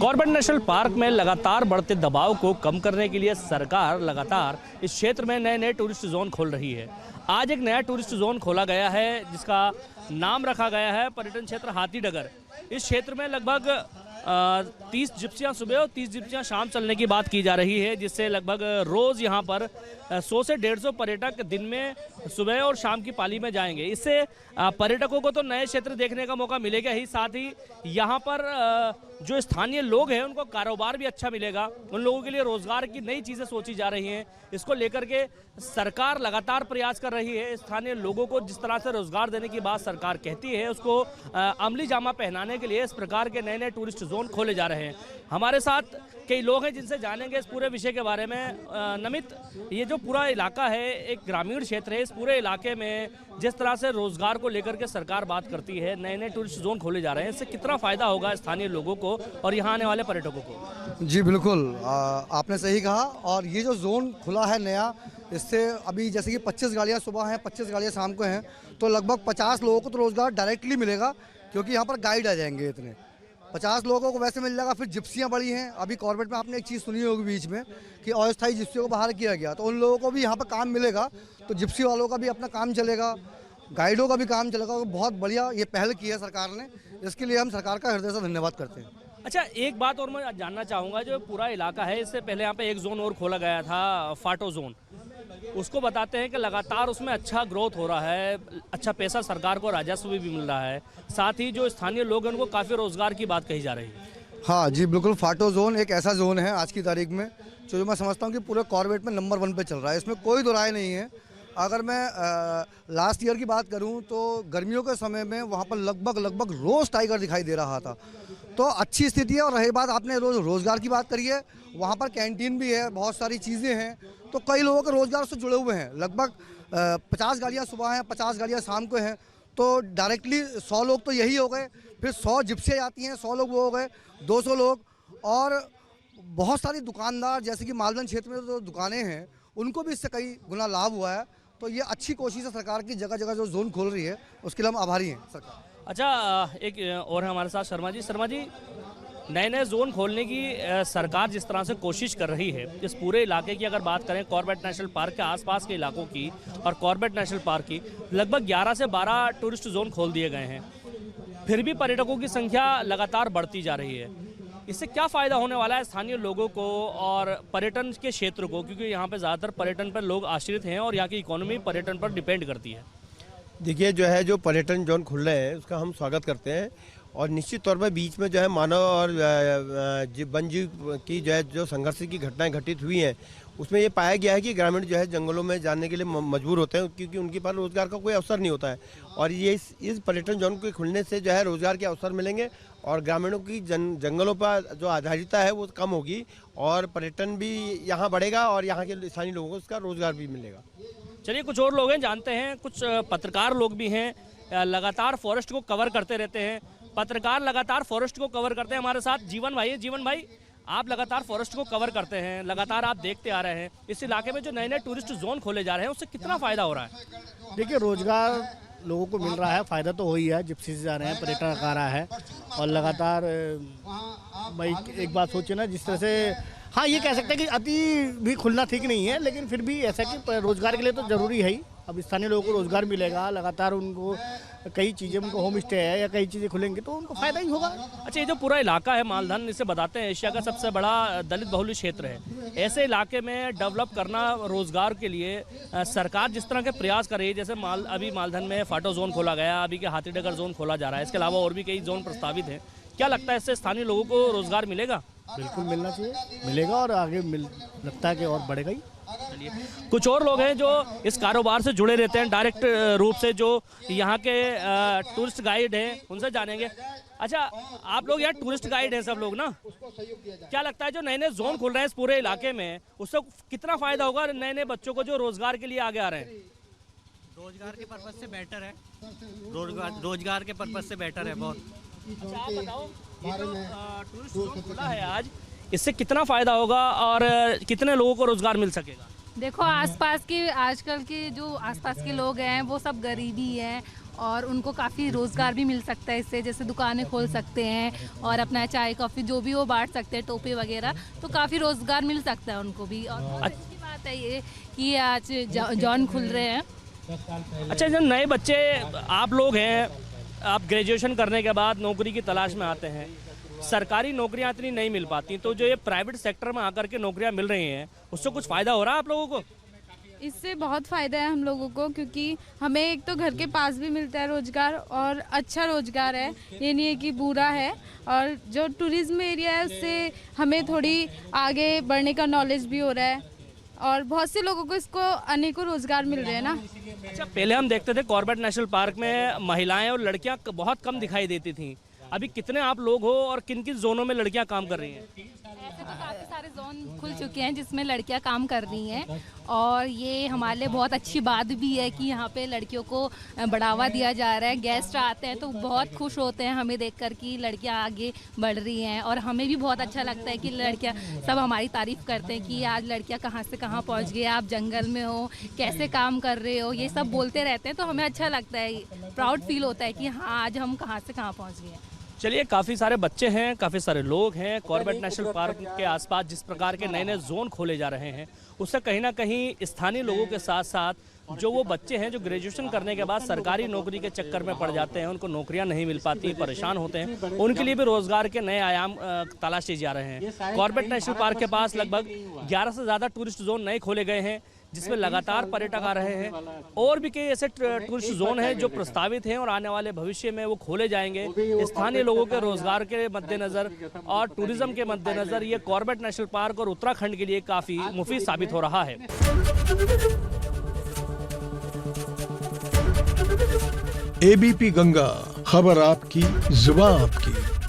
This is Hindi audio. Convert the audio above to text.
कॉर्बेट नेशनल पार्क में लगातार बढ़ते दबाव को कम करने के लिए सरकार लगातार इस क्षेत्र में नए नए टूरिस्ट जोन खोल रही है। आज एक नया टूरिस्ट जोन खोला गया है जिसका नाम रखा गया है पर्यटन क्षेत्र हाथीडगर। इस क्षेत्र में लगभग 30 जिप्सियाँ सुबह और 30 जिप्सियाँ शाम चलने की बात की जा रही है, जिससे लगभग रोज़ यहाँ पर 100 से 150 पर्यटक दिन में सुबह और शाम की पाली में जाएंगे। इससे पर्यटकों को तो नए क्षेत्र देखने का मौका मिलेगा ही, साथ ही यहाँ पर जो स्थानीय लोग हैं उनको कारोबार भी अच्छा मिलेगा। उन लोगों के लिए रोज़गार की नई चीज़ें सोची जा रही हैं। इसको लेकर के सरकार लगातार प्रयास कर रही है। स्थानीय लोगों को जिस तरह से रोज़गार देने की बात सरकार कहती है, उसको अमली जामा पहनाने के लिए इस प्रकार के नए नए टूरिस्ट जोन खोले जा रहे हैं। हमारे साथ कई लोग हैं जिनसे जानेंगे इस पूरे विषय के बारे में। नमित, ये जो पूरा इलाका है एक ग्रामीण क्षेत्र है, इस पूरे इलाके में जिस तरह से रोजगार को लेकर के सरकार बात करती है, नए नए टूरिस्ट जोन खोले जा रहे हैं, इससे कितना फायदा होगा स्थानीय लोगों को और यहाँ आने वाले पर्यटकों को? जी बिल्कुल, आपने सही कहा। और ये जो जोन खुला है नया, इससे अभी जैसे कि 25 गाड़ियाँ सुबह हैं, 25 गाड़ियाँ शाम को हैं, तो लगभग 50 लोगों को तो रोज़गार डायरेक्टली मिलेगा, क्योंकि यहाँ पर गाइड आ जाएंगे। इतने 50 लोगों को वैसे मिल जाएगा। फिर जिप्सियाँ बड़ी हैं। अभी कॉर्बेट में आपने एक चीज़ सुनी होगी बीच में कि अस्थायी जिप्सियों को बाहर किया गया, तो उन लोगों को भी यहाँ पर काम मिलेगा। तो जिप्सी वालों का भी अपना काम चलेगा, गाइडों का भी काम चलेगा। तो बहुत बढ़िया ये पहल की है सरकार ने, इसके लिए हम सरकार का हृदय से धन्यवाद करते हैं। अच्छा, एक बात और मैं जानना चाहूँगा, जो पूरा इलाका है, इससे पहले यहाँ पे एक जोन और खोला गया था, फाटो जोन। उसको बताते हैं कि लगातार उसमें अच्छा ग्रोथ हो रहा है, अच्छा पैसा सरकार को राजस्व भी मिल रहा है, साथ ही जो स्थानीय लोग हैं उनको काफ़ी रोज़गार की बात कही जा रही है। हाँ जी बिल्कुल, फाटो जोन एक ऐसा जोन है आज की तारीख में जो मैं समझता हूँ कि पूरे कॉर्बेट में नंबर 1 पे चल रहा है। इसमें कोई दो राय नहीं है। अगर मैं लास्ट ईयर की बात करूं तो गर्मियों के समय में वहां पर लगभग रोज़ टाइगर दिखाई दे रहा था। तो अच्छी स्थिति है। और रही बात, आपने रोज़गार की बात करी है, वहां पर कैंटीन भी है, बहुत सारी चीज़ें हैं, तो कई लोगों के रोज़गार से जुड़े हुए हैं। लगभग 50 गाड़ियाँ सुबह हैं, 50 गाड़ियाँ शाम को हैं, तो डायरेक्टली 100 लोग तो यही हो गए। फिर 100 जिप्सियाँ आती हैं, 100 लोग वो हो गए, 200 लोग। और बहुत सारी दुकानदार, जैसे कि मालदन क्षेत्र में जो दुकानें हैं, उनको भी इससे कई गुना लाभ हुआ है। तो ये अच्छी कोशिश है सरकार की, जगह जगह जो जोन खोल रही है उसके लिए हम आभारी हैं सरकार। अच्छा, एक और है हमारे साथ शर्मा जी। शर्मा जी, नए नए जोन खोलने की सरकार जिस तरह से कोशिश कर रही है, इस पूरे इलाके की अगर बात करें, कॉर्बेट नेशनल पार्क के आसपास के इलाकों की और कॉर्बेट नेशनल पार्क की, लगभग 11 से 12 टूरिस्ट जोन खोल दिए गए हैं, फिर भी पर्यटकों की संख्या लगातार बढ़ती जा रही है। इससे क्या फ़ायदा होने वाला है स्थानीय लोगों को और पर्यटन के क्षेत्र को, क्योंकि यहाँ पे ज़्यादातर पर्यटन पर लोग आश्रित हैं और यहाँ की इकोनॉमी पर्यटन पर डिपेंड करती है? देखिए, जो है जो पर्यटन जोन खुल रहे हैं उसका हम स्वागत करते हैं। और निश्चित तौर पर बीच में जो है मानव और वन जीव की जो है जो संघर्ष की घटनाएं घटित हुई हैं, उसमें ये पाया गया है कि ग्रामीण जो है जंगलों में जाने के लिए मजबूर होते हैं, क्योंकि उनके पास रोज़गार का कोई अवसर नहीं होता है। और ये इस पर्यटन जोन के खुलने से जो है रोज़गार के अवसर मिलेंगे और ग्रामीणों की जंगलों पर जो आधारिता है वो कम होगी और पर्यटन भी यहाँ बढ़ेगा और यहाँ के स्थानीय लोगों को इसका रोज़गार भी मिलेगा। चलिए, कुछ और लोग हैं, जानते हैं। कुछ पत्रकार लोग भी हैं, लगातार फॉरेस्ट को कवर करते रहते हैं। पत्रकार लगातार फॉरेस्ट को कवर करते हैं। हमारे साथ जीवन भाई है। जीवन भाई, आप लगातार फॉरेस्ट को कवर करते हैं, लगातार आप देखते आ रहे हैं, इस इलाके में जो नए नए टूरिस्ट जोन खोले जा रहे हैं उससे कितना फ़ायदा हो रहा है? देखिए, रोज़गार लोगों को मिल रहा है, फ़ायदा तो हो ही है। जिप्सी से जा रहे हैं, पर्यटन आ रहा है और लगातार भाई एक बात सोचिए ना, जिस तरह से, हाँ ये कह सकते हैं कि अति भी खुलना ठीक नहीं है, लेकिन फिर भी ऐसा कि रोज़गार के लिए तो ज़रूरी है ही। अब स्थानीय लोगों को रोज़गार मिलेगा, लगातार उनको कई चीज़ें, उनको होम स्टे है या कई चीज़ें खुलेंगी तो उनको फ़ायदा ही होगा। अच्छा, ये जो पूरा इलाका है मालधन, इसे बताते हैं एशिया का सबसे बड़ा दलित बहुल क्षेत्र है। ऐसे इलाके में डेवलप करना रोज़गार के लिए सरकार जिस तरह के प्रयास कर रही है, जैसे अभी मालधन में फाटो जोन खोला गया, अभी के हाथीडगर जोन खोला जा रहा है, इसके अलावा और भी कई जोन प्रस्तावित हैं, क्या लगता है इससे स्थानीय लोगों को रोज़गार मिलेगा? बिल्कुल मिलना चाहिए, मिलेगा और आगे लगता है कि और बढ़ेगा ही। चलिए, कुछ और लोग हैं जो इस कारोबार से जुड़े रहते हैं डायरेक्ट रूप से, जो यहाँ के टूरिस्ट गाइड हैं, उनसे जानेंगे। अच्छा, आप लोग यहाँ टूरिस्ट गाइड हैं सब लोग ना, क्या लगता है जो नए नए जोन खुल रहे हैं इस पूरे इलाके में, उससे कितना फ़ायदा होगा नए नए बच्चों को जो रोज़गार के लिए आगे आ रहे हैं? रोज़गार के पर्पज़ से बेटर है, रोज़गार के पर्पज़ से बेटर है बहुत। अच्छा, आप बताओ, ये जो टूरिस्ट जोन खुला है आज, इससे कितना फ़ायदा होगा और कितने लोगों को रोज़गार मिल सकेगा? देखो आसपास के आजकल के जो आसपास के लोग हैं वो सब गरीबी हैं और उनको काफ़ी रोज़गार भी मिल सकता है इससे, जैसे दुकानें खोल सकते हैं और अपना चाय कॉफ़ी जो भी वो बांट सकते हैं, टोपे वगैरह, तो काफ़ी रोज़गार मिल सकता है उनको भी। और बहुत अच्छी बात है ये कि आज जॉन खुल रहे हैं। अच्छा, जो नए बच्चे आप लोग हैं, आप ग्रेजुएशन करने के बाद नौकरी की तलाश में आते हैं, सरकारी नौकरियां इतनी नहीं मिल पाती, तो जो ये प्राइवेट सेक्टर में आकर के नौकरियां मिल रही हैं उससे कुछ फ़ायदा हो रहा है आप लोगों को? इससे बहुत फ़ायदा है हम लोगों को, क्योंकि हमें एक तो घर के पास भी मिलता है रोज़गार और अच्छा रोज़गार है, ये नहीं है कि बुरा है। और जो टूरिज़्म एरिया है उससे हमें थोड़ी आगे बढ़ने का नॉलेज भी हो रहा है और बहुत से लोगों को इसको अनेकों रोज़गार मिल रहे हैं ना। अच्छा, पहले हम देखते थे कॉर्बेट नेशनल पार्क में महिलाएं और लड़कियां बहुत कम दिखाई देती थीं, अभी कितने आप लोग हो और किन किन जोनों में लड़कियां काम कर रही हैं? ऐसे तो काफ़ी सारे जोन खुल चुके हैं जिसमें लड़कियां काम कर रही हैं और ये हमारे लिए बहुत अच्छी बात भी है कि यहाँ पे लड़कियों को बढ़ावा दिया जा रहा है। गेस्ट आते हैं तो बहुत खुश होते हैं हमें देखकर कि लड़कियां आगे बढ़ रही हैं और हमें भी बहुत अच्छा लगता है कि लड़कियां सब हमारी तारीफ़ करते हैं कि आज लड़कियां कहाँ से कहाँ पहुँच गई, आप जंगल में हो, कैसे काम कर रहे हो, ये सब बोलते रहते हैं, तो हमें अच्छा लगता है, प्राउड फील होता है कि हाँ आज हम कहाँ से कहाँ पहुँच गए हैं। चलिए, काफ़ी सारे बच्चे हैं, काफ़ी सारे लोग हैं। कॉर्बेट नेशनल पार्क के आसपास जिस प्रकार के नए नए जोन खोले जा रहे हैं उससे कहीं ना कहीं स्थानीय लोगों के साथ साथ जो वो बच्चे हैं जो ग्रेजुएशन करने के बाद सरकारी नौकरी के चक्कर में पड़ जाते हैं, उनको नौकरियां नहीं मिल पाती, परेशान होते हैं, उनके लिए भी रोजगार के नए आयाम तलाशे जा रहे हैं। कॉर्बेट नेशनल पार्क के पास लगभग 11 से ज़्यादा टूरिस्ट जोन नए खोले गए हैं जिसमें लगातार पर्यटक आ रहे हैं। और भी कई ऐसे टूरिस्ट जोन हैं जो प्रस्तावित हैं और आने वाले भविष्य में वो खोले जाएंगे। स्थानीय लोगों के रोजगार के मद्देनज़र और टूरिज्म के मद्देनज़र ये कॉर्बेट नेशनल पार्क और उत्तराखंड के लिए काफ़ी मुफीद साबित हो रहा है। एबीपी गंगा, खबर आपकी, जुबान आपकी।